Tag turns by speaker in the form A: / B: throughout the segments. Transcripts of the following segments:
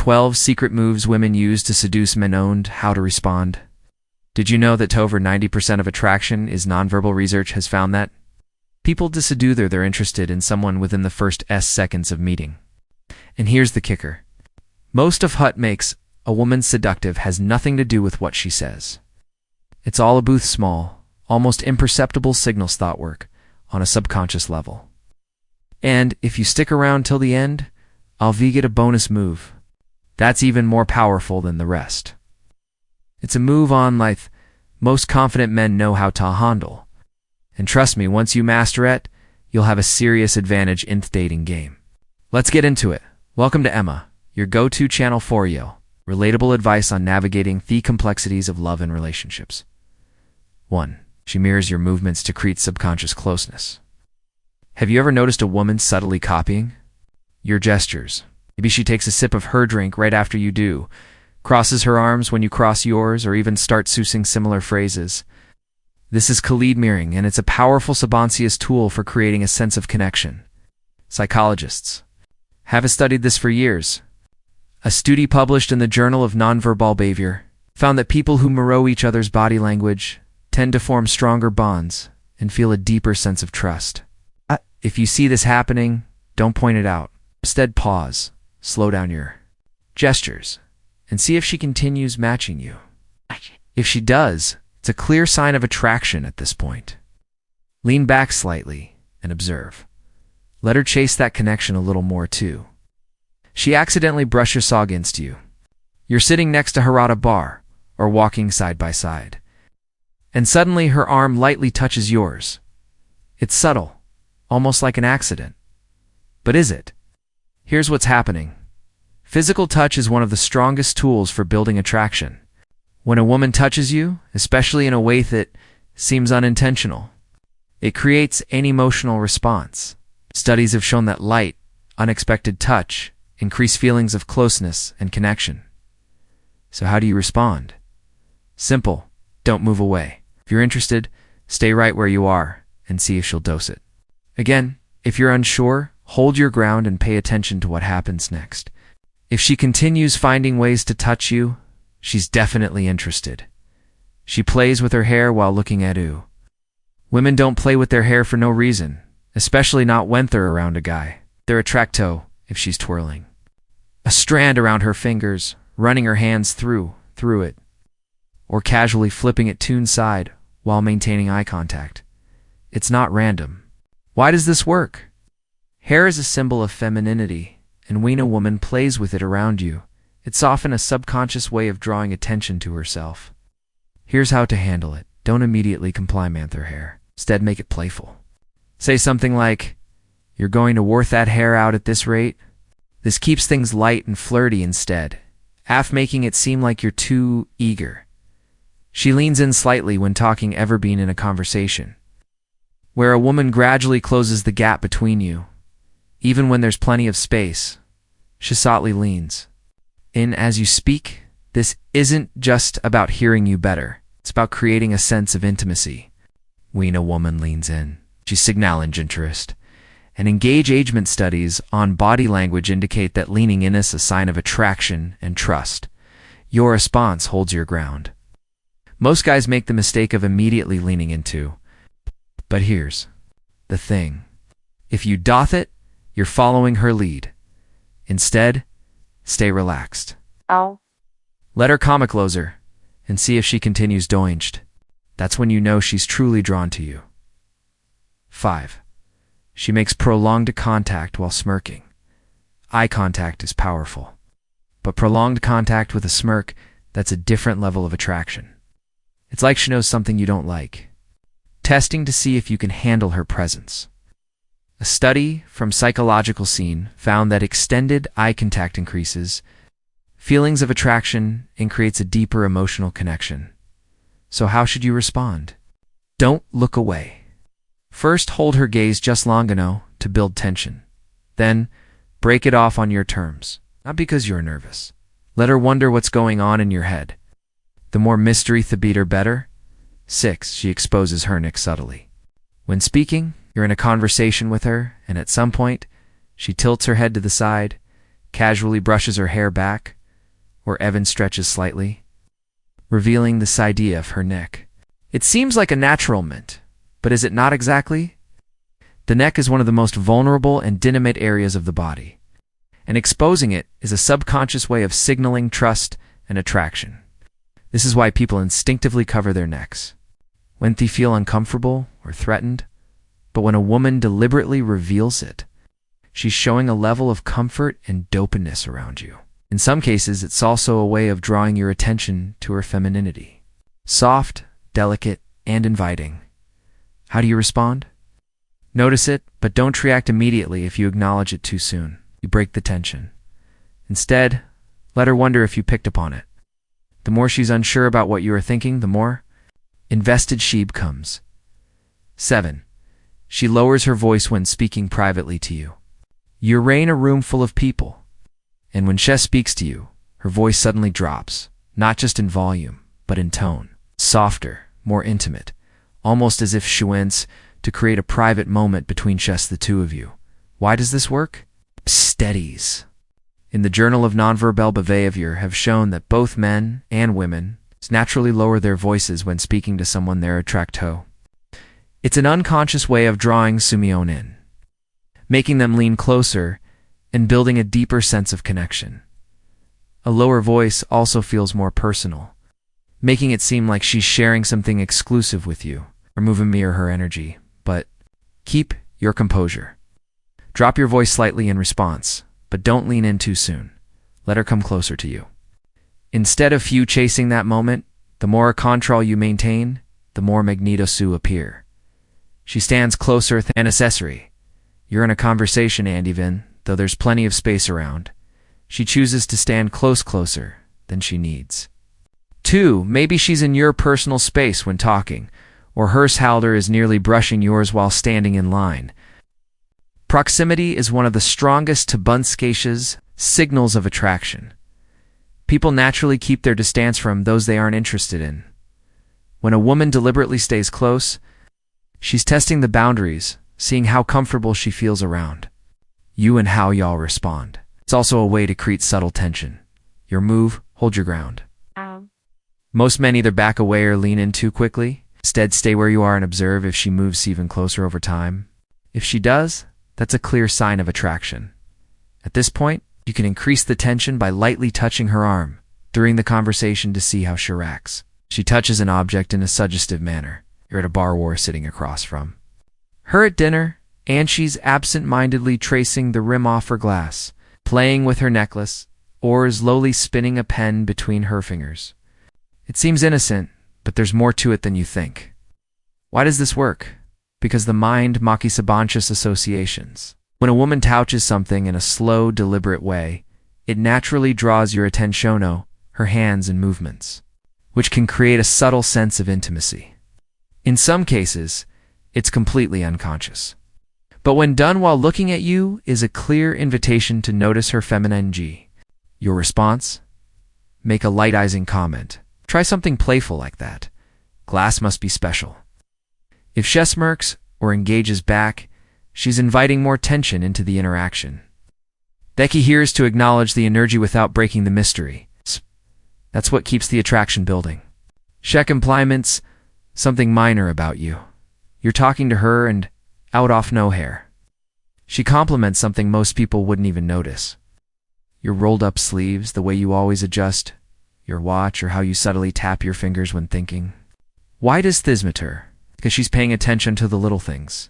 A: 12 secret moves women use to seduce men. Owned how to respond. Did you know that over 90% of attraction is nonverbal? Research has found that people to seduce they're interested in someone within the first seconds of meeting. And here's the kicker. Most of what makes a woman seductive has nothing to do with what she says. It's all about small, almost imperceptible signals thought work on a subconscious level. And if you stick around till the end, I'll get a bonus move. That's even more powerful than the rest. It's a move on life most confident men know how to handle. And trust me, once you master it, you'll have a serious advantage in the dating game. Let's get into it. Welcome to Emma, your go-to channel for you. Relatable advice on navigating the complexities of love and relationships. 1. She mirrors your movements to create subconscious closeness. Have you ever noticed a woman subtly copying your gestures? Maybe she takes a sip of her drink right after you do, crosses her arms when you cross yours, or even starts using similar phrases. This is lead mirroring, and it's a powerful subconscious tool for creating a sense of connection. Psychologists have studied this for years. A study published in the Journal of Nonverbal Behavior found that people who mirror each other's body language tend to form stronger bonds and feel a deeper sense of trust. If you see this happening, don't point it out. Instead, pause, slow down your gestures, and see if she continues matching you. If she does, it's a clear sign of attraction at this point. Lean back slightly and observe. Let her chase that connection a little more too. She accidentally brushes saw against you. You're sitting next to her at a bar or walking side by side, and suddenly her arm lightly touches yours. It's subtle, almost like an accident. But is it? Here's what's happening. Physical touch is one of the strongest tools for building attraction. When a woman touches you, especially in a way that seems unintentional, it creates an emotional response. Studies have shown that light, unexpected touch increase feelings of closeness and connection. So how do you respond? Simple. Don't move away. If you're interested, stay right where you are and see if she'll dose it. Again, if you're unsure, hold your ground and pay attention to what happens next. If she continues finding ways to touch you, she's definitely interested. She plays with her hair while looking at you. Women don't play with their hair for no reason, especially not when they're around a guy. They're attracted if she's twirling a strand around her fingers, running her hands through it, or casually flipping it to one side while maintaining eye contact. It's not random. Why does this work? Hair is a symbol of femininity, and when a woman plays with it around you, it's often a subconscious way of drawing attention to herself. Here's how to handle it. Don't immediately compliment her hair. Instead, make it playful. Say something like, "You're going to work that hair out at this rate?" This keeps things light and flirty instead, making it seem like you're too eager. She leans in slightly when talking, ever been in a conversation where a woman gradually closes the gap between you. Even when there's plenty of space, she softly leans in as you speak. This isn't just about hearing you better. It's about creating a sense of intimacy. When a woman leans in, she's signaling interest. And engagement studies on body language indicate that leaning in is a sign of attraction and trust. Your response holds your ground. Most guys make the mistake of immediately leaning into. But here's the thing. If you doth it, you're following her lead. Instead, stay relaxed.
B: Ow.
A: Let her come closer and see if she continues doinged. That's when you know she's truly drawn to you. 5. She makes prolonged contact while smirking. Eye contact is powerful, but prolonged contact with a smirk, that's a different level of attraction. It's like she knows something you don't like. Testing to see if you can handle her presence. A study from Psychological Scene found that extended eye contact increases feelings of attraction and creates a deeper emotional connection. So how should you respond? Don't look away. First, hold her gaze just long enough to build tension. Then, break it off on your terms, not because you're nervous. Let her wonder what's going on in your head. The more mystery the better better. 6. She exposes her neck subtly. When speaking, you're in a conversation with her, and at some point, she tilts her head to the side, casually brushes her hair back, or Evan stretches slightly, revealing this idea of her neck. It seems like a natural mint, but is it not exactly? The neck is one of the most vulnerable and intimate areas of the body, and exposing it is a subconscious way of signaling trust and attraction. This is why people instinctively cover their necks when they feel uncomfortable or threatened. But when a woman deliberately reveals it, she's showing a level of comfort and openness around you. In some cases, it's also a way of drawing your attention to her femininity. Soft, delicate, and inviting. How do you respond? Notice it, but don't react immediately if you acknowledge it too soon. You break the tension. Instead, let her wonder if you picked upon it. The more she's unsure about what you are thinking, the more invested she becomes. 7. She lowers her voice when speaking privately to you. You're in a room full of people, and when she speaks to you, her voice suddenly drops, not just in volume, but in tone. Softer, more intimate, almost as if she wants to create a private moment between just the two of you. Why does this work? Studies in the Journal of Nonverbal Behavior have shown that both men and women naturally lower their voices when speaking to someone they're attracted to. It's an unconscious way of drawing someone in, making them lean closer and building a deeper sense of connection. A lower voice also feels more personal, making it seem like she's sharing something exclusive with you. Remove a mirror her energy, but keep your composure. Drop your voice slightly in response, but don't lean in too soon. Let her come closer to you. Instead of you chasing that moment, the more control you maintain, the more magneto appear. She stands closer than accessory. You're in a conversation, and even though there's plenty of space around, she chooses to stand closer than she needs. 2. Maybe she's in your personal space when talking, or her shoulder is nearly brushing yours while standing in line. Proximity is one of the strongest subconscious signals of attraction. People naturally keep their distance from those they aren't interested in. When a woman deliberately stays close, she's testing the boundaries, seeing how comfortable she feels around you and how y'all respond. It's also a way to create subtle tension. Your move, hold your ground. Most men either back away or lean in too quickly. Instead, stay where you are and observe if she moves even closer over time. If she does, that's a clear sign of attraction. At this point, you can increase the tension by lightly touching her arm during the conversation to see how she reacts. She touches an object in a suggestive manner. You're at a bar war sitting across from her at dinner, and she's absent-mindedly tracing the rim off her glass, playing with her necklace, or slowly spinning a pen between her fingers. It seems innocent, but there's more to it than you think. Why does this work? Because the mind makes subconscious associations. When a woman touches something in a slow, deliberate way, it naturally draws your attention, her hands and movements, which can create a subtle sense of intimacy. In some cases, it's completely unconscious. But when done while looking at you is a clear invitation to notice her femininity. Your response? Make a light-icing comment. Try something playful like that. Glass must be special. If she smirks or engages back, she's inviting more tension into the interaction. The key here is to acknowledge the energy without breaking the mystery. That's what keeps the attraction building. She compliments something minor about you. You're talking to her and out off no hair. She compliments something most people wouldn't even notice. Your rolled up sleeves, the way you always adjust your watch, or how you subtly tap your fingers when thinking. Why does this matter? Because she's paying attention to the little things.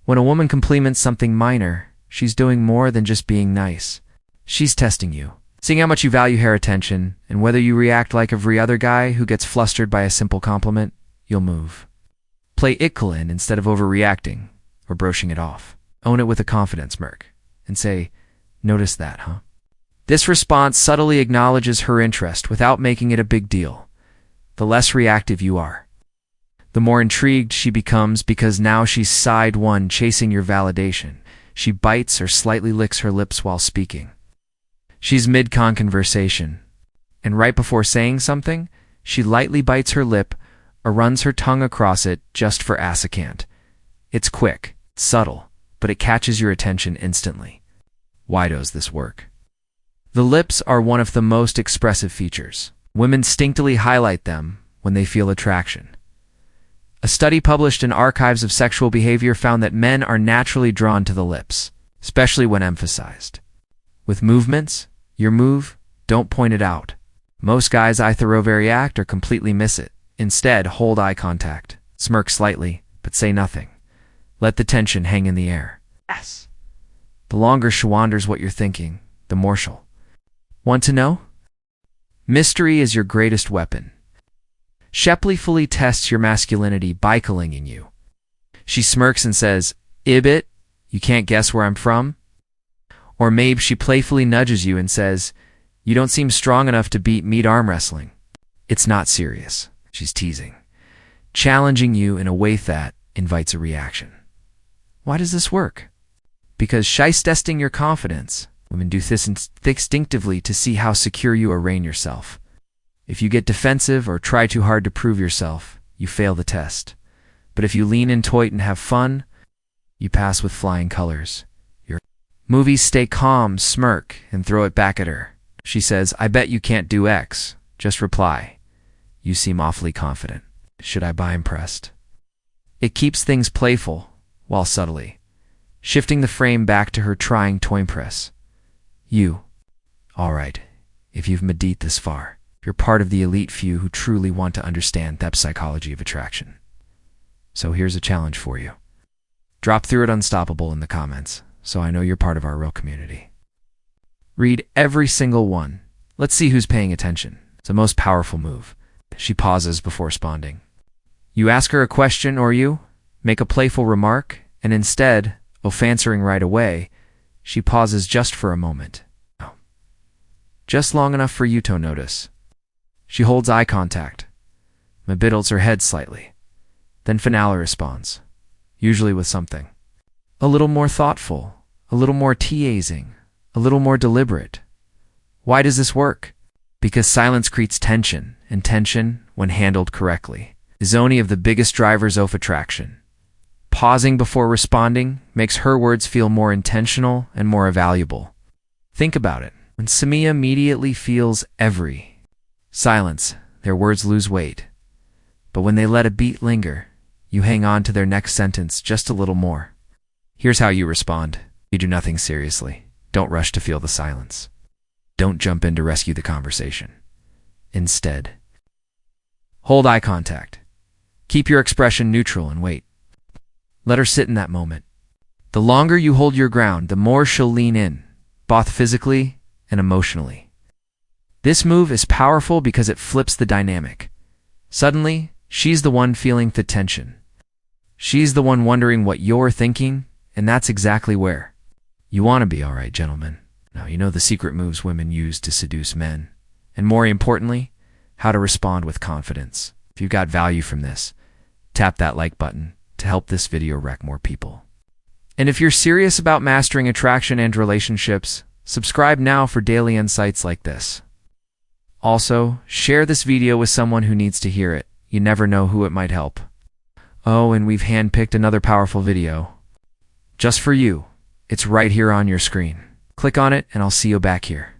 A: When a woman compliments something minor, she's doing more than just being nice. She's testing you, seeing how much you value her attention, and whether you react like every other guy who gets flustered by a simple compliment. You'll move. Play equivalent instead of overreacting or brushing it off. Own it with a confident smirk and say, "Notice that, huh?" This response subtly acknowledges her interest without making it a big deal. The less reactive you are, the more intrigued she becomes, because now she's side one chasing your validation. She bites or slightly licks her lips while speaking. She's mid-conversation, and right before saying something, she lightly bites her lip or runs her tongue across it just for assecant. It's quick, subtle, but it catches your attention instantly. Why does this work? The lips are one of the most expressive features. Women instinctively highlight them when they feel attraction. A study published in Archives of Sexual Behavior found that men are naturally drawn to the lips, especially when emphasized. With movements, your move, don't point it out. Most guys either overreact or completely miss it. Instead, hold eye contact, smirk slightly, but say nothing. Let the tension hang in the air. Yes. The longer she wonders what you're thinking, the more she'll want to know? Mystery is your greatest weapon. She playfully tests your masculinity by calling you. She smirks and says, "Ibit, you can't guess where I'm from?" Or maybe she playfully nudges you and says, "You don't seem strong enough to beat meat arm wrestling." It's not serious. She's teasing, challenging you in a way that invites a reaction. Why does this work? Because she's testing your confidence. Women do this instinctively to see how secure you arraign yourself. If you get defensive or try too hard to prove yourself, you fail the test. But if you lean in tight and have fun, you pass with flying colors. Your movies stay calm, smirk, and throw it back at her. She says, "I bet you can't do X." Just reply, "You seem awfully confident. Should I be impressed?" It keeps things playful, while subtly shifting the frame back to her trying to impress you. All right, if you've made it this far, you're part of the elite few who truly want to understand that psychology of attraction. So here's a challenge for you. Drop through it unstoppable in the comments, so I know you're part of our real community. Read every single one. Let's see who's paying attention. It's the most powerful move. She pauses before responding. You ask her a question or you make a playful remark, and instead of answering right away, she pauses just for a moment. Just long enough for you to notice. She holds eye contact, biddles her head slightly. Then finale responds, usually with something a little more thoughtful, a little more teasing, a little more deliberate. Why does this work? Because silence creates tension, and tension, when handled correctly, is only of the biggest drivers of attraction. Pausing before responding makes her words feel more intentional and more valuable. Think about it. When Samia immediately feels every silence, their words lose weight. But when they let a beat linger, you hang on to their next sentence just a little more. Here's how you respond. You do nothing seriously. Don't rush to feel the silence. Don't jump in to rescue the conversation. Instead, hold eye contact. Keep your expression neutral and wait. Let her sit in that moment. The longer you hold your ground, the more she'll lean in, both physically and emotionally. This move is powerful because it flips the dynamic. Suddenly, she's the one feeling the tension. She's the one wondering what you're thinking, and that's exactly where you want to be. All right, gentlemen. Now you know the secret moves women use to seduce men, and more importantly, how to respond with confidence. If you got value from this, tap that like button to help this video wreck more people. And if you're serious about mastering attraction and relationships, subscribe now for daily insights like this. Also, share this video with someone who needs to hear it. You never know who it might help. Oh, and we've handpicked another powerful video just for you. It's right here on your screen. Click on it and I'll see you back here.